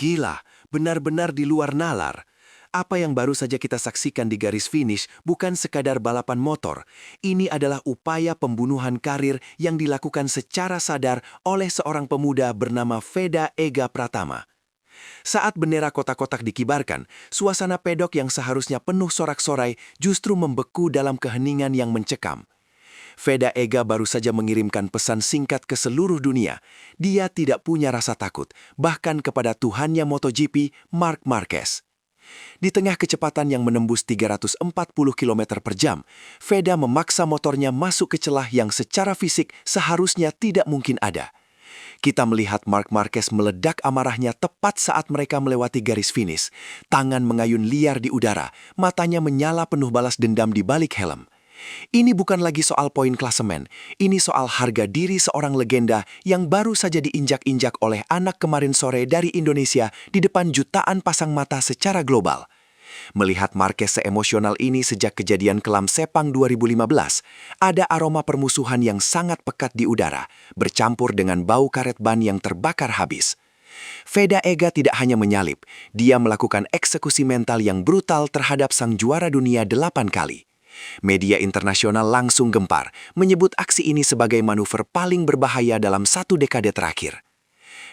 Gila, benar-benar di luar nalar. Apa yang baru saja kita saksikan di garis finish bukan sekadar balapan motor. Ini adalah upaya pembunuhan karir yang dilakukan secara sadar oleh seorang pemuda bernama Veda Ega Pratama. Saat bendera kotak-kotak dikibarkan, suasana pedok yang seharusnya penuh sorak-sorai justru membeku dalam keheningan yang mencekam. Veda Ega baru saja mengirimkan pesan singkat ke seluruh dunia. Dia tidak punya rasa takut, bahkan kepada Tuhannya MotoGP, Marc Marquez. Di tengah kecepatan yang menembus 340 km per jam, Veda memaksa motornya masuk ke celah yang secara fisik seharusnya tidak mungkin ada. Kita melihat Marc Marquez meledak amarahnya tepat saat mereka melewati garis finish. Tangan mengayun liar di udara, matanya menyala penuh balas dendam di balik helm. Ini bukan lagi soal poin klasemen, ini soal harga diri seorang legenda yang baru saja diinjak-injak oleh anak kemarin sore dari Indonesia di depan jutaan pasang mata secara global. Melihat Marquez seemosional ini sejak kejadian kelam Sepang 2015, ada aroma permusuhan yang sangat pekat di udara, bercampur dengan bau karet ban yang terbakar habis. Veda Ega tidak hanya menyalip, dia melakukan eksekusi mental yang brutal terhadap sang juara dunia 8 kali. Media internasional langsung gempar, menyebut aksi ini sebagai manuver paling berbahaya dalam 1 dekade terakhir.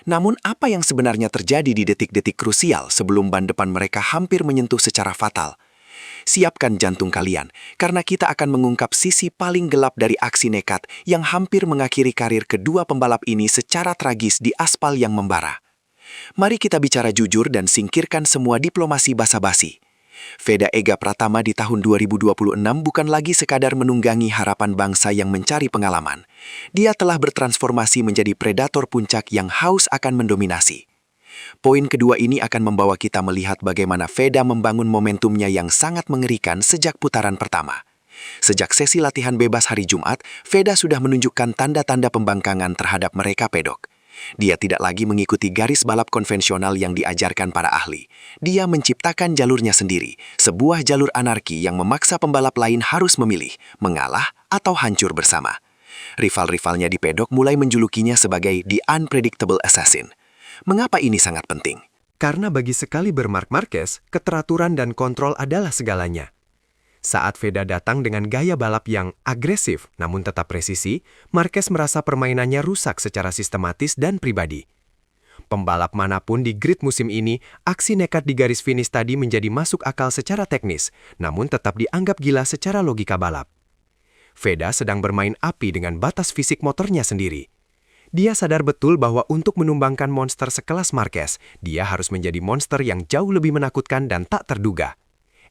Namun apa yang sebenarnya terjadi di detik-detik krusial sebelum ban depan mereka hampir menyentuh secara fatal? Siapkan jantung kalian, karena kita akan mengungkap sisi paling gelap dari aksi nekat yang hampir mengakhiri karir kedua pembalap ini secara tragis di aspal yang membara. Mari kita bicara jujur dan singkirkan semua diplomasi basa-basi. Veda Ega Pratama di tahun 2026 bukan lagi sekadar menunggangi harapan bangsa yang mencari pengalaman. Dia telah bertransformasi menjadi predator puncak yang haus akan mendominasi. Poin kedua ini akan membawa kita melihat bagaimana Veda membangun momentumnya yang sangat mengerikan sejak putaran pertama. Sejak sesi latihan bebas hari Jumat, Veda sudah menunjukkan tanda-tanda pembangkangan terhadap mereka pedok. Dia tidak lagi mengikuti garis balap konvensional yang diajarkan para ahli. Dia menciptakan jalurnya sendiri, sebuah jalur anarki yang memaksa pembalap lain harus memilih, mengalah atau hancur bersama. Rival-rivalnya di pedok mulai menjulukinya sebagai The Unpredictable Assassin. Mengapa ini sangat penting? Karena bagi sekaliber Marc Marquez, keteraturan dan kontrol adalah segalanya. Saat Veda datang dengan gaya balap yang agresif namun tetap presisi, Marquez merasa permainannya rusak secara sistematis dan pribadi. Pembalap manapun di grid musim ini, aksi nekat di garis finish tadi menjadi masuk akal secara teknis, namun tetap dianggap gila secara logika balap. Veda sedang bermain api dengan batas fisik motornya sendiri. Dia sadar betul bahwa untuk menumbangkan monster sekelas Marquez, dia harus menjadi monster yang jauh lebih menakutkan dan tak terduga.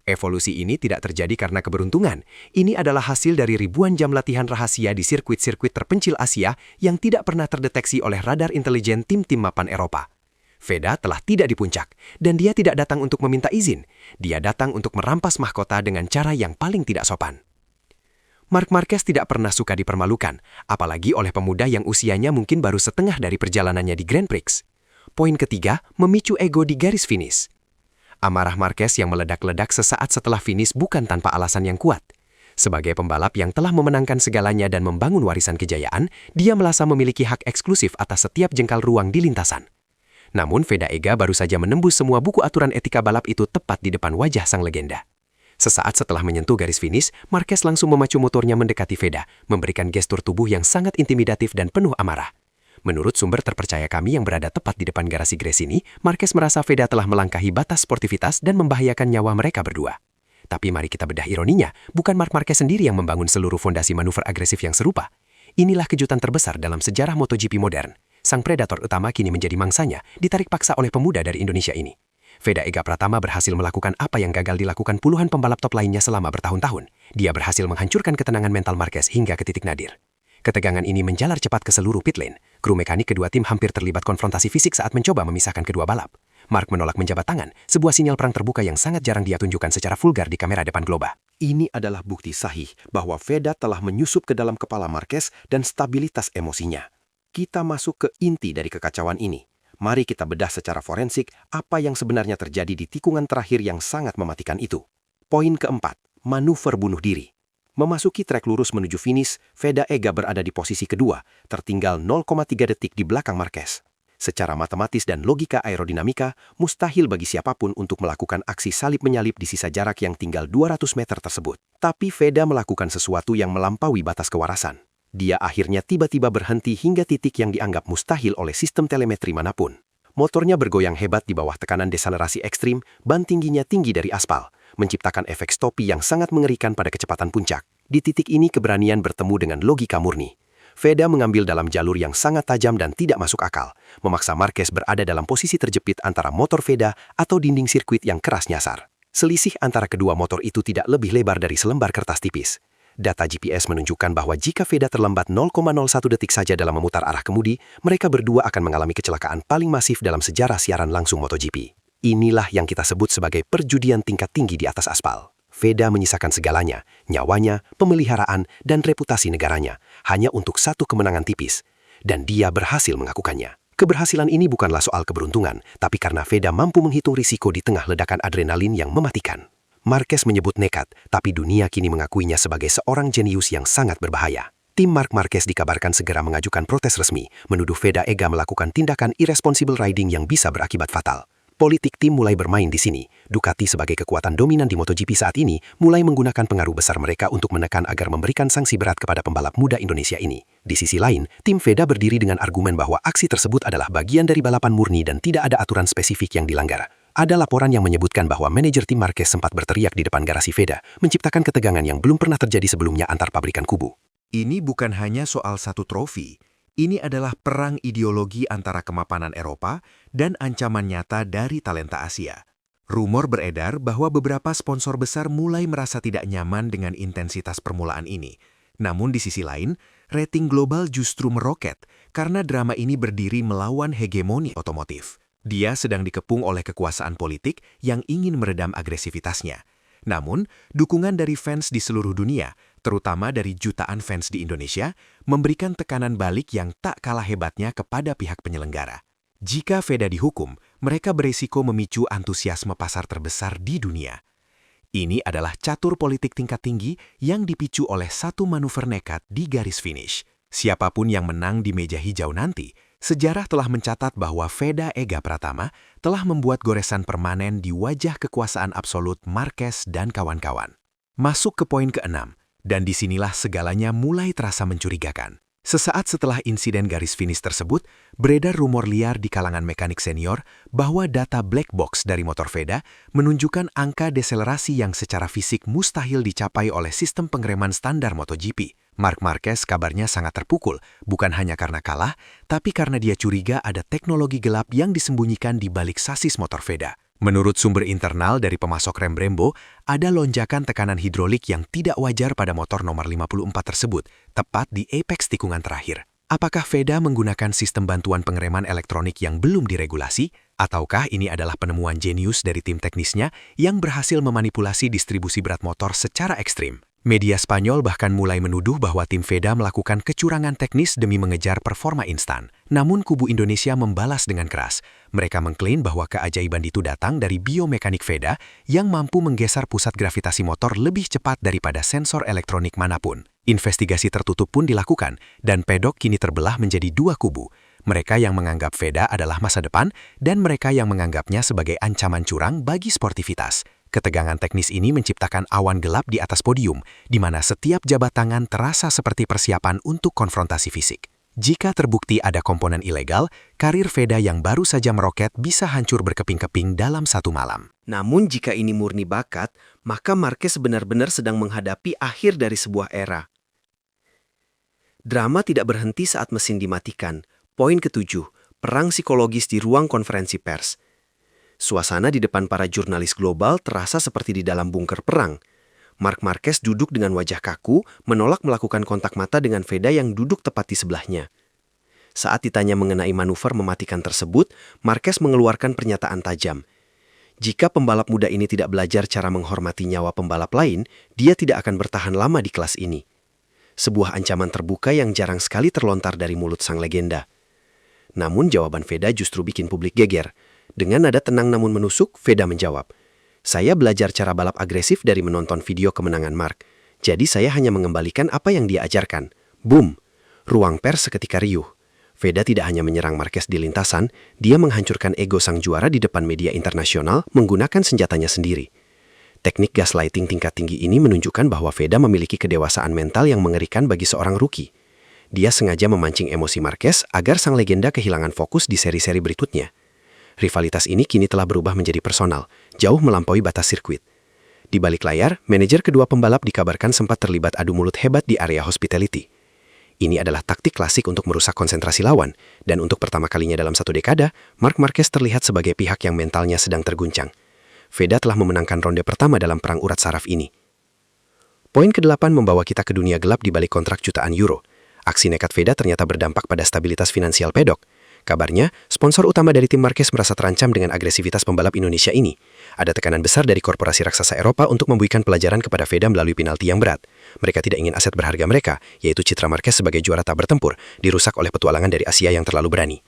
Evolusi ini tidak terjadi karena keberuntungan. Ini adalah hasil dari ribuan jam latihan rahasia di sirkuit-sirkuit terpencil Asia yang tidak pernah terdeteksi oleh radar intelijen tim-tim mapan Eropa. Veda telah tidak di puncak, dan dia tidak datang untuk meminta izin. Dia datang untuk merampas mahkota dengan cara yang paling tidak sopan. Marc Marquez tidak pernah suka dipermalukan, apalagi oleh pemuda yang usianya mungkin baru setengah dari perjalanannya di Grand Prix. Poin ketiga, memicu ego di garis finish. Amarah Marquez yang meledak-ledak sesaat setelah finish bukan tanpa alasan yang kuat. Sebagai pembalap yang telah memenangkan segalanya dan membangun warisan kejayaan, dia merasa memiliki hak eksklusif atas setiap jengkal ruang di lintasan. Namun Veda Ega baru saja menembus semua buku aturan etika balap itu tepat di depan wajah sang legenda. Sesaat setelah menyentuh garis finish, Marquez langsung memacu motornya mendekati Veda, memberikan gestur tubuh yang sangat intimidatif dan penuh amarah. Menurut sumber terpercaya kami yang berada tepat di depan garasi Grace ini, Marquez merasa Veda telah melangkahi batas sportivitas dan membahayakan nyawa mereka berdua. Tapi mari kita bedah ironinya, bukan Marc Marquez sendiri yang membangun seluruh fondasi manuver agresif yang serupa. Inilah kejutan terbesar dalam sejarah MotoGP modern. Sang predator utama kini menjadi mangsanya, ditarik paksa oleh pemuda dari Indonesia ini. Veda Ega Pratama berhasil melakukan apa yang gagal dilakukan puluhan pembalap top lainnya selama bertahun-tahun. Dia berhasil menghancurkan ketenangan mental Marquez hingga ke titik nadir. Ketegangan ini menjalar cepat ke seluruh pit lane. Kru mekanik kedua tim hampir terlibat konfrontasi fisik saat mencoba memisahkan kedua balap. Marc menolak menjabat tangan, sebuah sinyal perang terbuka yang sangat jarang dia tunjukkan secara vulgar di kamera depan Globa. Ini adalah bukti sahih bahwa Veda telah menyusup ke dalam kepala Marquez dan stabilitas emosinya. Kita masuk ke inti dari kekacauan ini. Mari kita bedah secara forensik apa yang sebenarnya terjadi di tikungan terakhir yang sangat mematikan itu. Poin keempat, manuver bunuh diri. Memasuki trek lurus menuju finish, Veda Ega berada di posisi kedua, tertinggal 0,3 detik di belakang Marquez. Secara matematis dan logika aerodinamika, mustahil bagi siapapun untuk melakukan aksi salib-menyalip di sisa jarak yang tinggal 200 meter tersebut. Tapi Veda melakukan sesuatu yang melampaui batas kewarasan. Dia akhirnya tiba-tiba berhenti hingga titik yang dianggap mustahil oleh sistem telemetri manapun. Motornya bergoyang hebat di bawah tekanan deselerasi ekstrim, ban tingginya tinggi dari aspal, menciptakan efek stopi yang sangat mengerikan pada kecepatan puncak. Di titik ini keberanian bertemu dengan logika murni. Veda mengambil dalam jalur yang sangat tajam dan tidak masuk akal, memaksa Marquez berada dalam posisi terjepit antara motor Veda atau dinding sirkuit yang keras nyasar. Selisih antara kedua motor itu tidak lebih lebar dari selembar kertas tipis. Data GPS menunjukkan bahwa jika Veda terlambat 0,01 detik saja dalam memutar arah kemudi, mereka berdua akan mengalami kecelakaan paling masif dalam sejarah siaran langsung MotoGP. Inilah yang kita sebut sebagai perjudian tingkat tinggi di atas aspal. Veda menyisakan segalanya, nyawanya, pemeliharaan, dan reputasi negaranya, hanya untuk satu kemenangan tipis. Dan dia berhasil mengakukannya. Keberhasilan ini bukanlah soal keberuntungan, tapi karena Veda mampu menghitung risiko di tengah ledakan adrenalin yang mematikan. Marquez menyebut nekat, tapi dunia kini mengakuinya sebagai seorang jenius yang sangat berbahaya. Tim Marc Marquez dikabarkan segera mengajukan protes resmi, menuduh Veda Ega melakukan tindakan irresponsible riding yang bisa berakibat fatal. Politik tim mulai bermain di sini. Ducati sebagai kekuatan dominan di MotoGP saat ini mulai menggunakan pengaruh besar mereka untuk menekan agar memberikan sanksi berat kepada pembalap muda Indonesia ini. Di sisi lain, tim Veda berdiri dengan argumen bahwa aksi tersebut adalah bagian dari balapan murni dan tidak ada aturan spesifik yang dilanggar. Ada laporan yang menyebutkan bahwa manajer tim Marquez sempat berteriak di depan garasi Veda, menciptakan ketegangan yang belum pernah terjadi sebelumnya antar pabrikan kubu. Ini bukan hanya soal satu trofi. Ini adalah perang ideologi antara kemapanan Eropa dan ancaman nyata dari talenta Asia. Rumor beredar bahwa beberapa sponsor besar mulai merasa tidak nyaman dengan intensitas permulaan ini. Namun di sisi lain, rating global justru meroket karena drama ini berdiri melawan hegemoni otomotif. Dia sedang dikepung oleh kekuasaan politik yang ingin meredam agresivitasnya. Namun, dukungan dari fans di seluruh dunia, terutama dari jutaan fans di Indonesia, memberikan tekanan balik yang tak kalah hebatnya kepada pihak penyelenggara. Jika Veda dihukum, mereka beresiko memicu antusiasme pasar terbesar di dunia. Ini adalah catur politik tingkat tinggi yang dipicu oleh satu manuver nekat di garis finish. Siapapun yang menang di meja hijau nanti, sejarah telah mencatat bahwa Veda Ega Pratama telah membuat goresan permanen di wajah kekuasaan absolut Marquez dan kawan-kawan. Masuk ke poin ke-6, dan disinilah segalanya mulai terasa mencurigakan. Sesaat setelah insiden garis finish tersebut, beredar rumor liar di kalangan mekanik senior bahwa data black box dari motor Veda menunjukkan angka deselerasi yang secara fisik mustahil dicapai oleh sistem pengereman standar MotoGP. Marc Marquez kabarnya sangat terpukul, bukan hanya karena kalah, tapi karena dia curiga ada teknologi gelap yang disembunyikan di balik sasis motor Veda. Menurut sumber internal dari pemasok rem Brembo, ada lonjakan tekanan hidrolik yang tidak wajar pada motor nomor 54 tersebut, tepat di apex tikungan terakhir. Apakah Veda menggunakan sistem bantuan pengereman elektronik yang belum diregulasi? Ataukah ini adalah penemuan jenius dari tim teknisnya yang berhasil memanipulasi distribusi berat motor secara ekstrim? Media Spanyol bahkan mulai menuduh bahwa tim Veda melakukan kecurangan teknis demi mengejar performa instan. Namun kubu Indonesia membalas dengan keras. Mereka mengklaim bahwa keajaiban itu datang dari biomekanik Veda yang mampu menggeser pusat gravitasi motor lebih cepat daripada sensor elektronik manapun. Investigasi tertutup pun dilakukan, dan pedok kini terbelah menjadi dua kubu. Mereka yang menganggap Veda adalah masa depan, dan mereka yang menganggapnya sebagai ancaman curang bagi sportivitas. Ketegangan teknis ini menciptakan awan gelap di atas podium, di mana setiap jabat tangan terasa seperti persiapan untuk konfrontasi fisik. Jika terbukti ada komponen ilegal, karir Veda yang baru saja meroket bisa hancur berkeping-keping dalam satu malam. Namun jika ini murni bakat, maka Marquez benar-benar sedang menghadapi akhir dari sebuah era. Drama tidak berhenti saat mesin dimatikan. Poin ke-7, perang psikologis di ruang konferensi pers. Suasana di depan para jurnalis global terasa seperti di dalam bunker perang. Marc Marquez duduk dengan wajah kaku, menolak melakukan kontak mata dengan Veda yang duduk tepat di sebelahnya. Saat ditanya mengenai manuver mematikan tersebut, Marquez mengeluarkan pernyataan tajam. Jika pembalap muda ini tidak belajar cara menghormati nyawa pembalap lain, dia tidak akan bertahan lama di kelas ini. Sebuah ancaman terbuka yang jarang sekali terlontar dari mulut sang legenda. Namun jawaban Veda justru bikin publik geger. Dengan nada tenang namun menusuk, Veda menjawab, "Saya belajar cara balap agresif dari menonton video kemenangan Marc. Jadi saya hanya mengembalikan apa yang dia ajarkan." Boom! Ruang pers seketika riuh. Veda tidak hanya menyerang Marquez di lintasan, dia menghancurkan ego sang juara di depan media internasional menggunakan senjatanya sendiri. Teknik gaslighting tingkat tinggi ini menunjukkan bahwa Veda memiliki kedewasaan mental yang mengerikan bagi seorang rookie. Dia sengaja memancing emosi Marquez agar sang legenda kehilangan fokus di seri-seri berikutnya. Rivalitas ini kini telah berubah menjadi personal, jauh melampaui batas sirkuit. Di balik layar, manajer kedua pembalap dikabarkan sempat terlibat adu mulut hebat di area hospitality. Ini adalah taktik klasik untuk merusak konsentrasi lawan, dan untuk pertama kalinya dalam satu dekada, Marc Marquez terlihat sebagai pihak yang mentalnya sedang terguncang. Veda telah memenangkan ronde pertama dalam perang urat saraf ini. Poin ke-8 membawa kita ke dunia gelap di balik kontrak jutaan euro. Aksi nekat Veda ternyata berdampak pada stabilitas finansial pedok. Kabarnya, sponsor utama dari tim Marquez merasa terancam dengan agresivitas pembalap Indonesia ini. Ada tekanan besar dari korporasi raksasa Eropa untuk memberikan pelajaran kepada Veda melalui penalti yang berat. Mereka tidak ingin aset berharga mereka, yaitu citra Marquez sebagai juara tak bertempur, dirusak oleh petualangan dari Asia yang terlalu berani.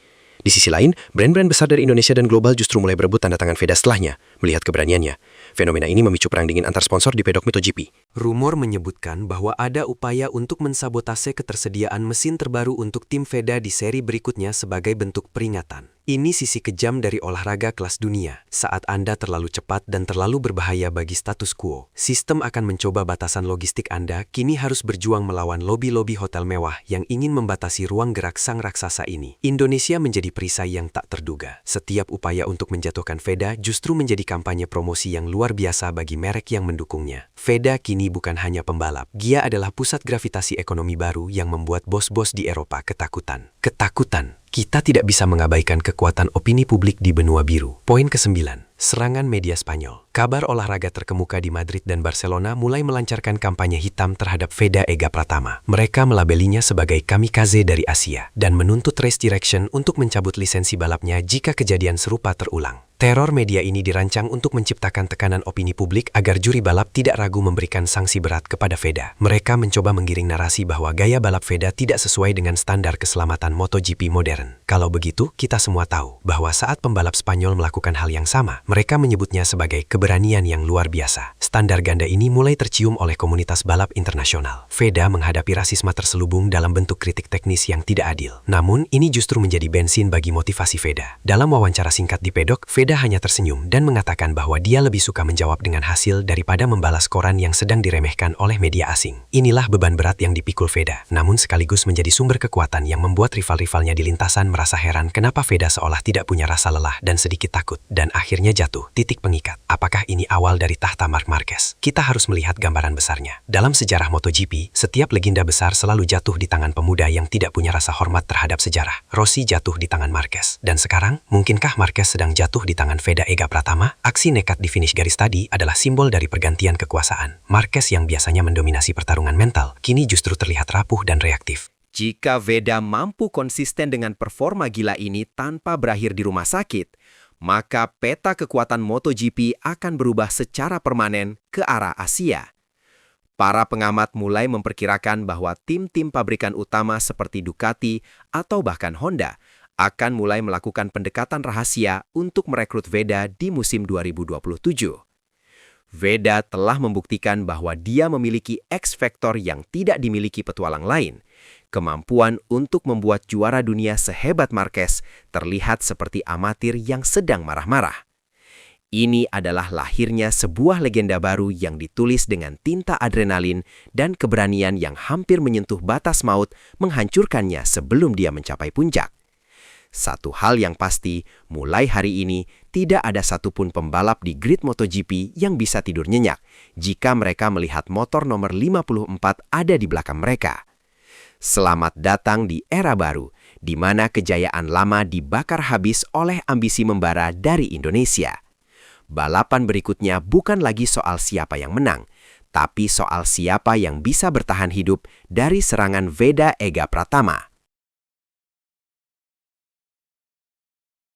Di sisi lain, brand-brand besar dari Indonesia dan global justru mulai berebut tanda tangan Veda setelahnya, melihat keberaniannya. Fenomena ini memicu perang dingin antar sponsor di pedok MotoGP. Rumor menyebutkan bahwa ada upaya untuk mensabotase ketersediaan mesin terbaru untuk tim Veda di seri berikutnya sebagai bentuk peringatan. Ini sisi kejam dari olahraga kelas dunia. Saat Anda terlalu cepat dan terlalu berbahaya bagi status quo, sistem akan mencoba batasan logistik Anda kini harus berjuang melawan lobi-lobi hotel mewah yang ingin membatasi ruang gerak sang raksasa ini. Indonesia menjadi perisai yang tak terduga. Setiap upaya untuk menjatuhkan Veda justru menjadi kampanye promosi yang luar biasa bagi merek yang mendukungnya. Veda kini bukan hanya pembalap. Dia adalah pusat gravitasi ekonomi baru yang membuat bos-bos di Eropa ketakutan. Ketakutan. Kita tidak bisa mengabaikan kekuatan opini publik di benua biru. Poin ke-9. Serangan media Spanyol. Kabar olahraga terkemuka di Madrid dan Barcelona mulai melancarkan kampanye hitam terhadap Veda Ega Pratama. Mereka melabelinya sebagai kamikaze dari Asia dan menuntut Race Direction untuk mencabut lisensi balapnya jika kejadian serupa terulang. Teror media ini dirancang untuk menciptakan tekanan opini publik agar juri balap tidak ragu memberikan sanksi berat kepada Veda. Mereka mencoba menggiring narasi bahwa gaya balap Veda tidak sesuai dengan standar keselamatan MotoGP modern. Kalau begitu, kita semua tahu bahwa saat pembalap Spanyol melakukan hal yang sama, mereka menyebutnya sebagai keberanian yang luar biasa. Standar ganda ini mulai tercium oleh komunitas balap internasional. Veda menghadapi rasisme terselubung dalam bentuk kritik teknis yang tidak adil. Namun, ini justru menjadi bensin bagi motivasi Veda. Dalam wawancara singkat di pedok, Veda hanya tersenyum dan mengatakan bahwa dia lebih suka menjawab dengan hasil daripada membalas koran yang sedang diremehkan oleh media asing. Inilah beban berat yang dipikul Veda, namun sekaligus menjadi sumber kekuatan yang membuat rival-rivalnya di lintasan merasa heran kenapa Veda seolah tidak punya rasa lelah dan sedikit takut, dan akhirnya jatuh. Titik pengikat. Apakah ini awal dari tahta Marc Marquez? Kita harus melihat gambaran besarnya. Dalam sejarah MotoGP, setiap legenda besar selalu jatuh di tangan pemuda yang tidak punya rasa hormat terhadap sejarah. Rossi jatuh di tangan Marquez. Dan sekarang, mungkinkah Marquez sedang jatuh di tangan Veda Ega Pratama? Aksi nekat di finish garis tadi adalah simbol dari pergantian kekuasaan. Marquez yang biasanya mendominasi pertarungan mental, kini justru terlihat rapuh dan reaktif. Jika Veda mampu konsisten dengan performa gila ini tanpa berakhir di rumah sakit, maka peta kekuatan MotoGP akan berubah secara permanen ke arah Asia. Para pengamat mulai memperkirakan bahwa tim-tim pabrikan utama seperti Ducati atau bahkan Honda akan mulai melakukan pendekatan rahasia untuk merekrut Veda di musim 2027. Veda telah membuktikan bahwa dia memiliki X-Factor yang tidak dimiliki petualang lain. Kemampuan untuk membuat juara dunia sehebat Marquez terlihat seperti amatir yang sedang marah-marah. Ini adalah lahirnya sebuah legenda baru yang ditulis dengan tinta adrenalin dan keberanian yang hampir menyentuh batas maut menghancurkannya sebelum dia mencapai puncak. Satu hal yang pasti, mulai hari ini tidak ada satupun pembalap di grid MotoGP yang bisa tidur nyenyak jika mereka melihat motor nomor 54 ada di belakang mereka. Selamat datang di era baru, di mana kejayaan lama dibakar habis oleh ambisi membara dari Indonesia. Balapan berikutnya bukan lagi soal siapa yang menang, tapi soal siapa yang bisa bertahan hidup dari serangan Veda Ega Pratama.